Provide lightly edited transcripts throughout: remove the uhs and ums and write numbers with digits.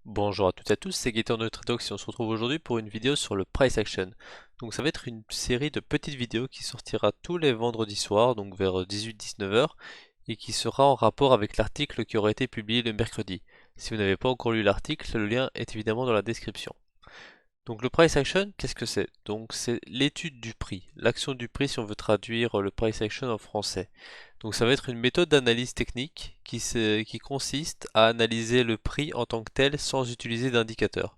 Bonjour à toutes et à tous, c'est Gaëtan de Tradox et on se retrouve aujourd'hui pour une vidéo sur le price action. Donc ça va être une série de petites vidéos qui sortira tous les vendredis soirs, donc vers 18-19 heures, et qui sera en rapport avec l'article qui aura été publié le mercredi. Si vous n'avez pas encore lu l'article, le lien est évidemment dans la description. Donc le price action, qu'est-ce que c'est? Donc c'est l'étude du prix, l'action du prix si on veut traduire le price action en français. Donc ça va être une méthode d'analyse technique qui consiste à analyser le prix en tant que tel sans utiliser d'indicateurs.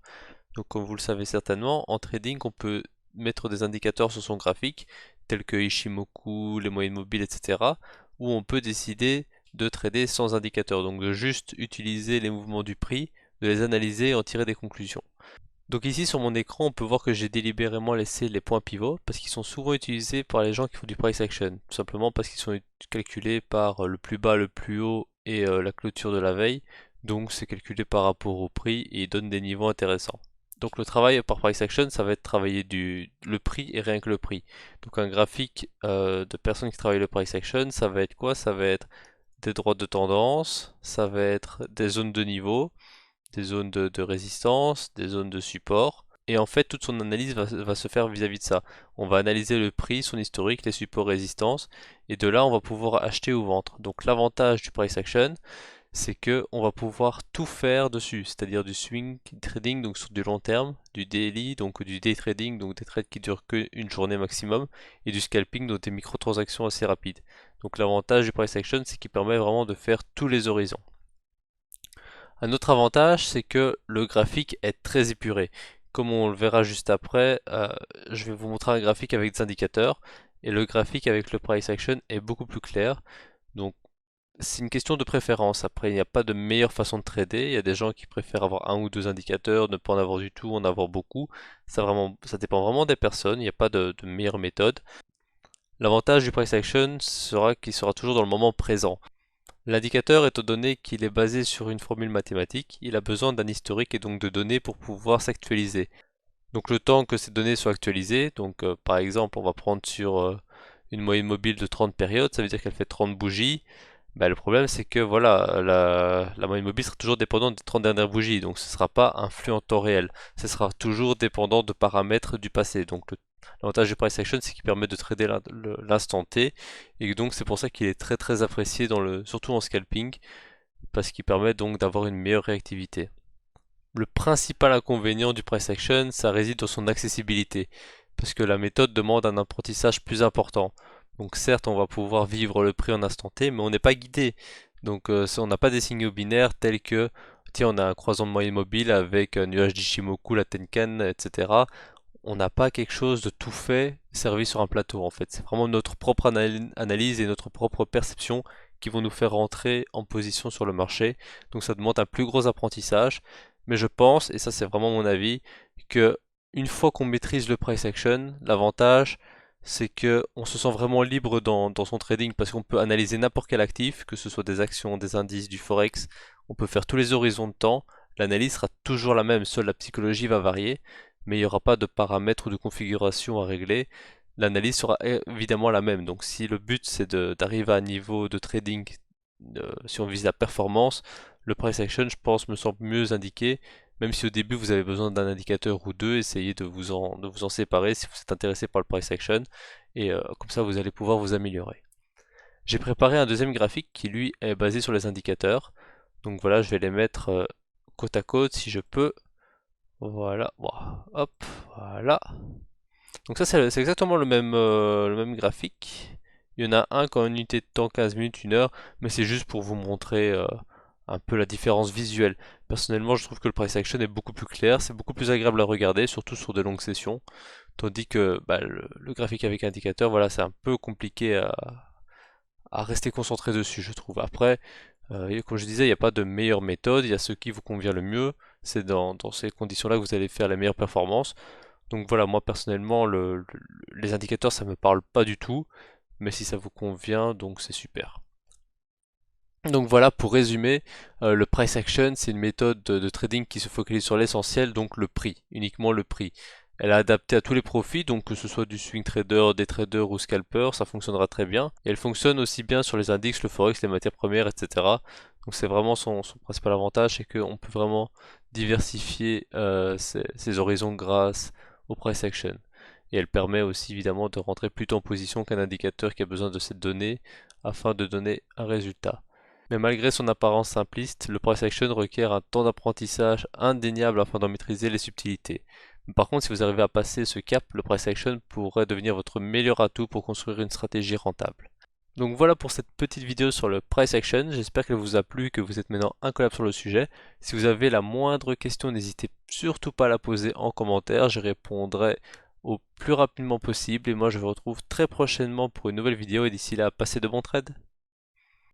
Donc comme vous le savez certainement, en trading on peut mettre des indicateurs sur son graphique, tels que Ishimoku, les moyennes mobiles, etc. Ou on peut décider de trader sans indicateur, donc de juste utiliser les mouvements du prix, de les analyser et en tirer des conclusions. Donc ici sur mon écran on peut voir que j'ai délibérément laissé les points pivots parce qu'ils sont souvent utilisés par les gens qui font du price action, tout simplement parce qu'ils sont calculés par le plus bas, le plus haut et la clôture de la veille, donc c'est calculé par rapport au prix et il donne des niveaux intéressants. Donc le travail par price action ça va être travailler le prix et rien que le prix. Donc un graphique de personnes qui travaillent le price action ça va être quoi? Ça va être des droites de tendance, ça va être des zones de niveau, des zones de résistance, des zones de support. Et en fait, toute son analyse va se faire vis-à-vis de ça. On va analyser le prix, son historique, les supports résistance, et de là, on va pouvoir acheter ou vendre. Donc l'avantage du price action, c'est que on va pouvoir tout faire dessus, c'est-à-dire du swing trading, donc sur du long terme, du daily, donc du day trading, donc des trades qui durent qu'une journée maximum, et du scalping, donc des micro-transactions assez rapides. Donc l'avantage du price action, c'est qu'il permet vraiment de faire tous les horizons. Un autre avantage, c'est que le graphique est très épuré. Comme on le verra juste après, je vais vous montrer un graphique avec des indicateurs et le graphique avec le price action est beaucoup plus clair. Donc c'est une question de préférence. Après, il n'y a pas de meilleure façon de trader. Il y a des gens qui préfèrent avoir un ou deux indicateurs, ne pas en avoir du tout, en avoir beaucoup. Ça dépend vraiment des personnes. Il n'y a pas de meilleure méthode. L'avantage du price action sera qu'il sera toujours dans le moment présent. L'indicateur, étant donné qu'il est basé sur une formule mathématique, il a besoin d'un historique et donc de données pour pouvoir s'actualiser. Donc le temps que ces données soient actualisées, donc par exemple on va prendre sur une moyenne mobile de 30 périodes, ça veut dire qu'elle fait 30 bougies. Bah, le problème c'est que voilà, la moyenne mobile sera toujours dépendante des 30 dernières bougies, donc ce ne sera pas un flux en temps réel, ce sera toujours dépendant de paramètres du passé. Donc l'avantage du price action c'est qu'il permet de trader l'instant T, et donc c'est pour ça qu'il est très très apprécié surtout en scalping, parce qu'il permet donc d'avoir une meilleure réactivité. Le principal inconvénient du price action, ça réside dans son accessibilité, parce que la méthode demande un apprentissage plus important. Donc certes, on va pouvoir vivre le prix en instant T, mais on n'est pas guidé. Donc on n'a pas des signaux binaires tels que, tiens, on a un croisant de moyenne mobile avec un nuage d'Ishimoku, la Tenkan, etc. On n'a pas quelque chose de tout fait servi sur un plateau en fait. C'est vraiment notre propre analyse et notre propre perception qui vont nous faire rentrer en position sur le marché. Donc ça demande un plus gros apprentissage. Mais je pense, et ça c'est vraiment mon avis, que une fois qu'on maîtrise le price action, l'avantage c'est que on se sent vraiment libre dans son trading parce qu'on peut analyser n'importe quel actif, que ce soit des actions, des indices, du forex, on peut faire tous les horizons de temps, l'analyse sera toujours la même, seule la psychologie va varier, mais il n'y aura pas de paramètres ou de configuration à régler. L'analyse sera évidemment la même. Donc si le but c'est d'arriver à un niveau de trading, si on vise la performance, le price action je pense me semble mieux indiqué. Même si au début vous avez besoin d'un indicateur ou deux, essayez de vous en séparer si vous êtes intéressé par le price action. Et comme ça vous allez pouvoir vous améliorer. J'ai préparé un deuxième graphique qui lui est basé sur les indicateurs. Donc voilà, je vais les mettre côte à côte si je peux. Voilà, hop, voilà. Donc ça c'est exactement le même graphique. Il y en a un qui a une unité de temps 15 minutes, 1 heure, mais c'est juste pour vous montrer un peu la différence visuelle. Personnellement, je trouve que le price action est beaucoup plus clair, c'est beaucoup plus agréable à regarder, surtout sur des longues sessions. Tandis que bah, le graphique avec indicateur, voilà, c'est un peu compliqué à rester concentré dessus, je trouve. Après, comme je disais, il n'y a pas de meilleure méthode, il y a ce qui vous convient le mieux. C'est dans ces conditions-là que vous allez faire les meilleures performances. Donc voilà, moi personnellement, les indicateurs, ça me parle pas du tout, mais si ça vous convient, donc c'est super. Donc voilà, pour résumer, le price action, c'est une méthode de trading qui se focalise sur l'essentiel, donc le prix, uniquement le prix. Elle est adaptée à tous les profils, donc que ce soit du swing trader, day trader ou scalper, ça fonctionnera très bien. Et elle fonctionne aussi bien sur les indices, le forex, les matières premières, etc. Donc c'est vraiment son principal avantage, c'est qu'on peut vraiment diversifier ses horizons grâce au price action. Et elle permet aussi évidemment de rentrer plus tôt en position qu'un indicateur qui a besoin de cette donnée afin de donner un résultat. Mais malgré son apparence simpliste, le price action requiert un temps d'apprentissage indéniable afin d'en maîtriser les subtilités. Par contre, si vous arrivez à passer ce cap, le price action pourrait devenir votre meilleur atout pour construire une stratégie rentable. Donc voilà pour cette petite vidéo sur le price action, j'espère qu'elle vous a plu, que vous êtes maintenant incollable sur le sujet. Si vous avez la moindre question, n'hésitez surtout pas à la poser en commentaire, j'y répondrai au plus rapidement possible et moi je vous retrouve très prochainement pour une nouvelle vidéo et d'ici là, passez de bons trades.